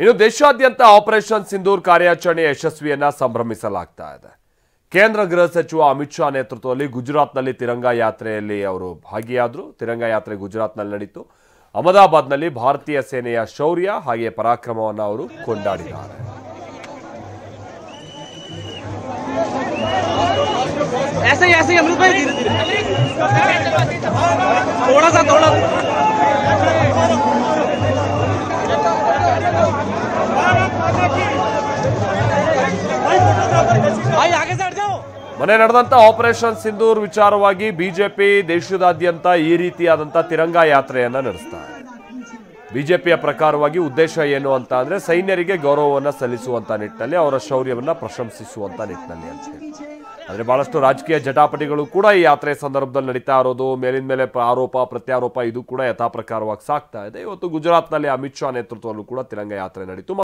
ಇನ್ನು ದೇಶಾದ್ಯಂತ ಆಪರೇಷನ್ ಸಿಂಧೂರ್ ಕಾರ್ಯಾಚರಣೆ ಯಶಸ್ವಿಯನ್ನ ಸಂಭ್ರಮಿಸಲಾಗ್ತಾ ಇದೆ. ಕೇಂದ್ರ ಗೃಹ ಸಚಿವ ಅಮಿತ್ ಶಾ ನೇತೃತ್ವದಲ್ಲಿ ಗುಜರಾತ್ನಲ್ಲಿ ತಿರಂಗ ಯಾತ್ರೆಯಲ್ಲಿ ಅವರು ಭಾಗಿಯಾದರು. ತಿರಂಗ ಯಾತ್ರೆ ಗುಜರಾತ್ನಲ್ಲಿ ನಡೆಯಿತು. ಅಹಮದಾಬಾದ್ನಲ್ಲಿ ಭಾರತೀಯ ಸೇನೆಯ ಶೌರ್ಯ ಹಾಗೆ ಪರಾಕ್ರಮವನ್ನು ಅವರು ಕೊಂಡಾಡಿದ್ದಾರೆ. ऐसे ही अमृत भाई धीरे धीरे थोड़ा सा भाई आगे से हट जाओ. ಮೊನ್ನೆ ನಡೆದಂತ ಆಪರೇಷನ್ ಸಿಂಧೂರ್ ವಿಚಾರವಾಗಿ ಬಿಜೆಪಿ ದೇಶದಾದ್ಯಂತ ಈ ರೀತಿಯಾದಂತ ತಿರಂಗ ಯಾತ್ರೆಯನ್ನ ನಡೆಸ್ತಾ ಇದೆ. ಬಿಜೆಪಿಯ ಪ್ರಕಾರವಾಗಿ ಉದ್ದೇಶ ಏನು ಅಂತ ಅಂದ್ರೆ ಸೈನ್ಯರಿಗೆ ಗೌರವವನ್ನ ಸಲ್ಲಿಸುವಂತ ನಿಟ್ಟಿನಲ್ಲಿ, ಅವರ ಶೌರ್ಯವನ್ನ ಪ್ರಶಂಸಿಸುವಂತ ನಿಟ್ಟಿನಲ್ಲಿ ಅಂತ ಹೇಳಿ. ಆದರೆ ಬಹಳಷ್ಟು ರಾಜಕೀಯ ಜಟಾಪಟಿಗಳು ಕೂಡ ಈ ಯಾತ್ರೆ ಸಂದರ್ಭದಲ್ಲಿ ನಡೀತಾ ಇರೋದು, ಮೇಲಿನ ಮೇಲೆ ಆರೋಪ ಪ್ರತ್ಯಾರೋಪ ಇದು ಕೂಡ ಯಥಾ ಪ್ರಕಾರವಾಗಿ ಸಾಗ್ತಾ ಇದೆ. ಇವತ್ತು ಗುಜರಾತ್ನಲ್ಲಿ ಅಮಿತ್ ಶಾ ನೇತೃತ್ವದಲ್ಲೂ ಕೂಡ ತಿರಂಗ ಯಾತ್ರೆ ನಡೀತು.